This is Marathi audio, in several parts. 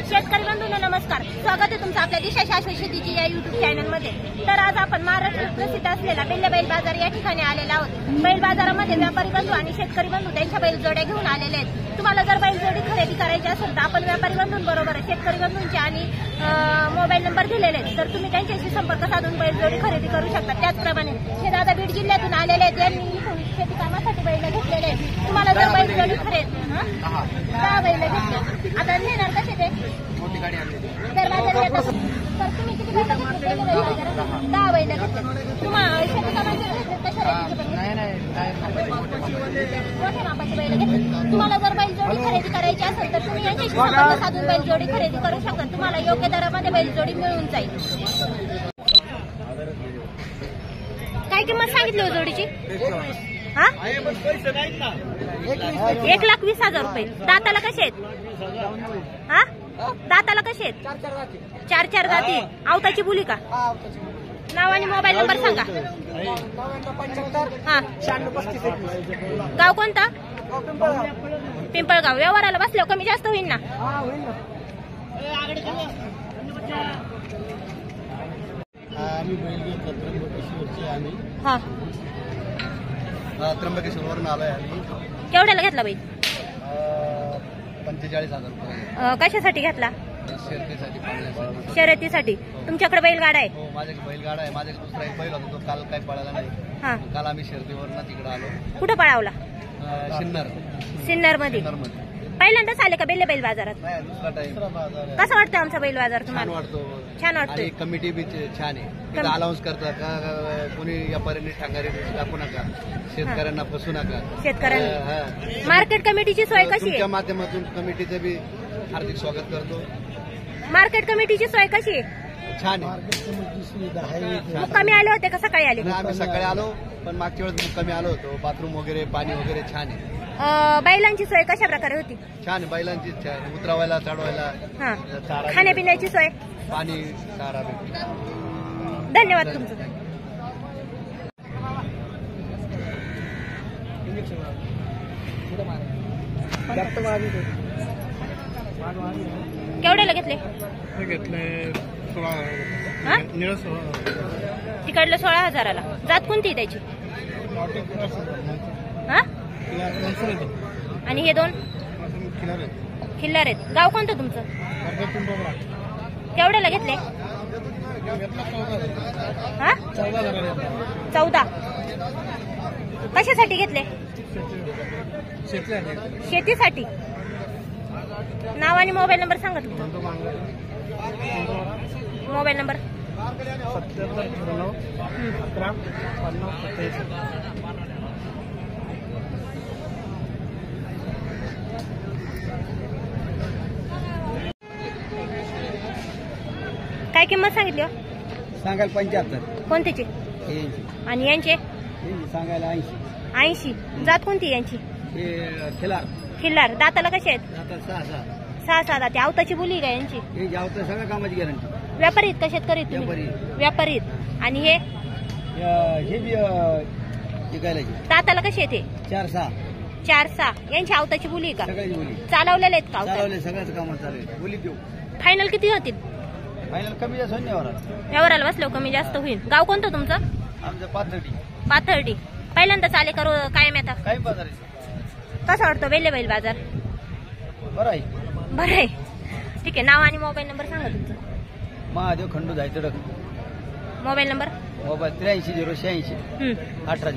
शेतकरी बंधूंनो नमस्कार, स्वागत आहे तुमचं आपल्या दिशा शाश्वत शेतीची या युट्यूब चॅनल मध्ये। तर आज आपण महाराष्ट्रात प्रसिद्ध असलेला बेल्ले बैल बाजार या ठिकाणी आलेला आहोत। बैल बाजारामध्ये व्यापारी बंधू आणि शेतकरी बंधू त्यांच्या बैल जोड्या घेऊन आलेले आहेत। तुम्हाला जर बैल जोडी खरेदी करायची असेल तर आपण व्यापारी बंधूंबरोबर शेतकरी बंधूंचे आणि मोबाईल नंबर दिलेले आहेत, तर तुम्ही त्यांच्याशी संपर्क साधून बैल जोडी खरेदी करू शकता। त्याचप्रमाणे हे दादा बीड जिल्ह्यातून आलेले आहेत, ज्यांनी इथून शेती कामासाठी बैल घेतलेले आहेत। तुम्हाला जर बैल जोडी खरेदी 10 बैल घेतले, आता नेणार कसे ते मोठी गाडी आणली तर बाजारात येतात, तर तुम्ही किती बैल घेतले? 10 बैल घेतले। तुम्हाला शेती कामाचे घेतले कशा मोठ्या मापाचे बैल घेतले। तुम्हाला जर बैल जोडी खरेदी करायची असेल तर तुम्ही यांच्याशी संपर्क साधून बैल जोडी खरेदी करू शकता। तुम्हाला योग्य दरामध्ये बैल जोडी मिळून जाईल। काय किंमत सांगितली हो जोडीची? 1,20,000 रुपये। दाताला कसे आहेत? दाताला कसे आहेत? 4 दाती। आवताची बोली का? नाव आणि मोबाईल नंबर सांगा। 9635 गाव कोणता? पिंपळगाव। व्यवहाराला बसल्यावर कमी जास्त होईल ना? त्र्यंबकेश्वरवरून आलोय आम्ही। केवढ्याला घेतला बैल? 45,000 रुपये। कशासाठी घेतला? शर्यतीसाठी। शर्यतीसाठी। तुमच्याकडे बैलगाडा आहे? हो, माझ्याकडे बैलगाडा आहे। माझ्याकडे दुसरा एक बैल होता, तो काल काही पळाला नाही। काल आम्ही शर्यतीवरून तिकडे आलो। कुठं पळावला? सिन्नर मध्ये। पहिल्यांदाच आले का बेल्ले बैल बाजारात? नाही, दुसरा टाइम। कसं वाटतं आमचा बैल बाजार तुम्हाला? छान वाटतो। कमिटी बी छान आहे, अलाउन्स करतात का कोणी व्यापाऱ्यांनी ठांगारी टाकू नका, शेतकऱ्यांना फसू नका। शेतकऱ्यांना मार्केट कमिटीची सोय कशी आहे? तुमच्या माध्यमातून कमिटीचं बी हार्दिक स्वागत करतो। मार्केट कमिटीची सोय कशी आहे? छान आहे। मुक्कामी आले होते का सकाळी आले? आम्ही सकाळी आलो, पण मागच्या वेळेस मुक्कामी आलो होतो। बाथरूम वगैरे, पाणी वगैरे छान आहे। बैलांची सोय कशा प्रकारे होती? छान, बैलांची छान, उतरवायला चढवायला, खाण्यापिण्याची सोय, पाणी, चारा। धन्यवाद तुमचं। केवढ्याला घेतले? तिकडलं 16,000ला। जात कोणती त्याची? आणि हे दोन खिल्लार आहेत। गाव कोणतं तुमचं? केवढ्याला घेतले? 14। कशासाठी घेतले? शेतीसाठी। नाव आणि मोबाईल नंबर सांगा तुमचा। Mobile number 7709115027। काय किंमत सांगितली? सांगायला 75। कोणत्याची? आणि यांचे सांगायला 80। जात कोणती यांची? खिल्लार। दाताला कसे आहेत? 6 दाते। आवताची बोली का यांची? सगळ्या कामाची गॅरंटी। व्यापारीत का शेतकरी? व्यापारीत। आणि हे दाताला कसे येते? 4-6। यांची आवताची बोली का? चालवलेले आहेत का? सगळ्याच कामात चालू बोली देऊ। फायनल किती होतील? फायनल कमी जास्त होईल व्यवहाराला बसल्यावर कमी जास्त होईल। गाव कोणतं तुमचं? आमचं पाथर्डी। पहिल्यांदाच आले करू कायम येतात? काय बाजार कसा वाटतो बेल्ले बैल बाजार? बरं आहे। ठीक आहे, नाव आणि मोबाईल नंबर सांगा तुमचं। महादेव खंडू जायचं। मोबाईल नंबर 83 086 18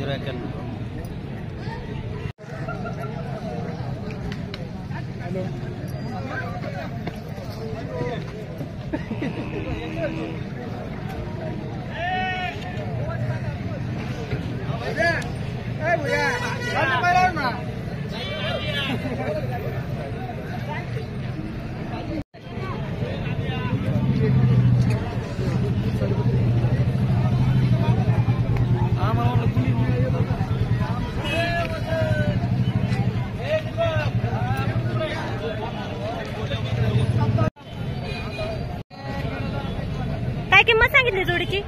काय किंमत सांगितली जोडीची?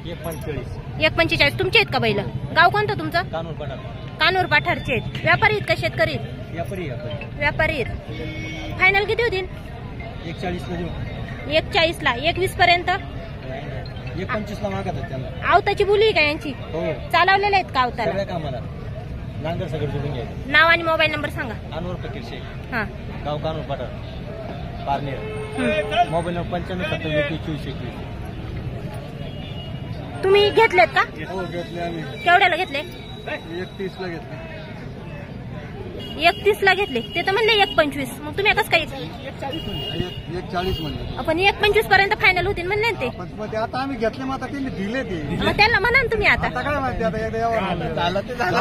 145। तुमचे आहेत का बैल? गाव कोणतं तुमचं? कानूर पाठारचे। व्यापारी आहेत का शेतकरी? व्यापारी आहेत। फायनल किती होतील? 140 ला देऊ. 140 ला 21 पर्यंत 125 ला मागत आहेत त्यांना. आवताची बोली आहे का यांची? हो चालवलेल्या आहेत का आवताला? सगळ्या कामाला नांगर सगळं जोडून घ्यायचं. नाव आणि मोबाईल नंबर सांगा. अनवर फकीर शेख, हा. गाव कानूर पठार, पारनेर. Mobile number 9570212421. तुम्ही घेतलेत का? हो घेतले आम्ही. केवढ्याला घेतले? 31 ला घेतले. 31 ला घेतले. ते तर म्हणले 125. मग तुम्ही कसं काय? 140 म्हणले. आपण 125 पर्यंत फायनल होतील म्हणले ना ते. पण ते आता आम्ही घेतले, मग आता त्यांनी दिले ते. मग त्याला म्हणा ना तुम्ही आता. आता काय माहिती, आता एकदा यावर झालं ते झालं.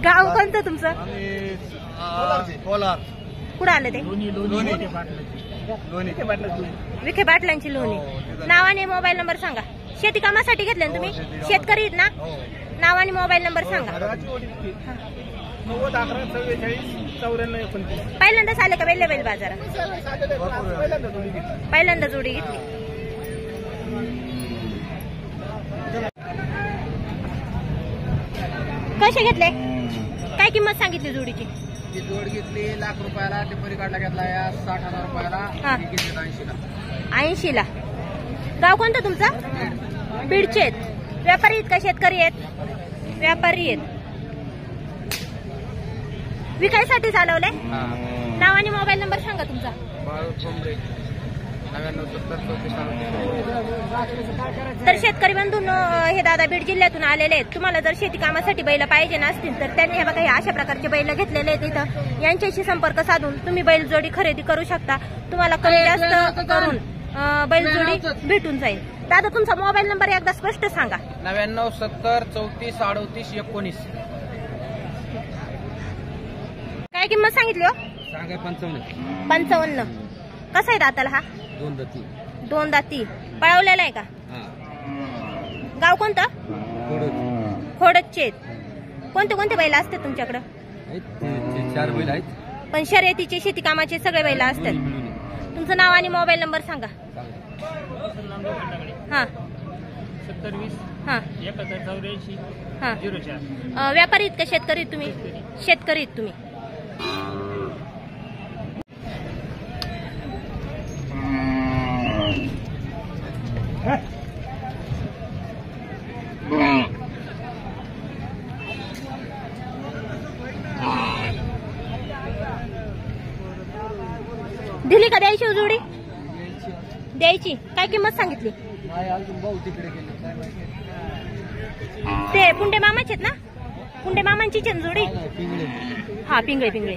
गाव कोणतं तुमचं? आम्ही कोलार. कुठं आलं ते? विखे पाटलांची लोणी. नाव आणि मोबाईल नंबर सांगा. शेती कामासाठी घेतले ना तुम्ही? शेतकरी आहेत ना? नाव आणि मोबाईल नंबर सांगा. 90 11 44 94 29. पहिल्यांदाच आले का बेल्लेबैल बाजारात? पहिल्यांदा जोडी घेतली. कसे घेतले? काय किंमत सांगितली जोडीची? ती जोड घेतली ₹1,00,000 टिपरी काढला घेतला या 60,000 रुपयाला. हा. 80 ला. 80 ला. गाव कोणतं तुमचं? बीडचे आहेत. व्यापारी आहेत का शेतकरी आहेत? व्यापारी आहेत. विकायसाठी चालवले? नाव आणि मोबाईल नंबर सांगा तुमचा. 92 तर शेतकरी बंधून हे दादा बीड जिल्ह्यातून आलेले आहेत. तुम्हाला जर शेती कामासाठी बैल पाहिजे नसतील तर त्यांनी हे बघा हे अशा प्रकारचे बैल घेतलेले आहेत. इथं यांच्याशी संपर्क साधून तुम्ही बैल जोडी खरेदी करू शकता. तुम्हाला कमी जास्त करून बैल जोडी भेटून जाईल. दादा तुमचा मोबाईल नंबर एकदा स्पष्ट सांगा. 99 70 34 38 19. काय किंमत सांगितली हो? सांगा 55. 55. कसा आहे दाताला हा? 2 दाती. 2 दाती. पळवलेला आहे का? गाव कोणतं? खोडदचे. कोणते कोणते बैल असतात तुमच्याकडे? 4 बैल आहेत. पण शर्यतीचे शेती कामाचे सगळे बैल असतात. तुमचं नाव आणि मोबाईल नंबर सांगा. हा 70 हा 1084 हा. 04. व्यापारी आहेत का शेतकरी तुम्ही? शेतकरी आहेत तुम्ही. दिली का द्यायची हो जोडी? द्यायची. काय किंमत सांगितली? ते पुंडे मामाचे आहेत ना? पुंडे मामांची जोडी. हा पिंगळे.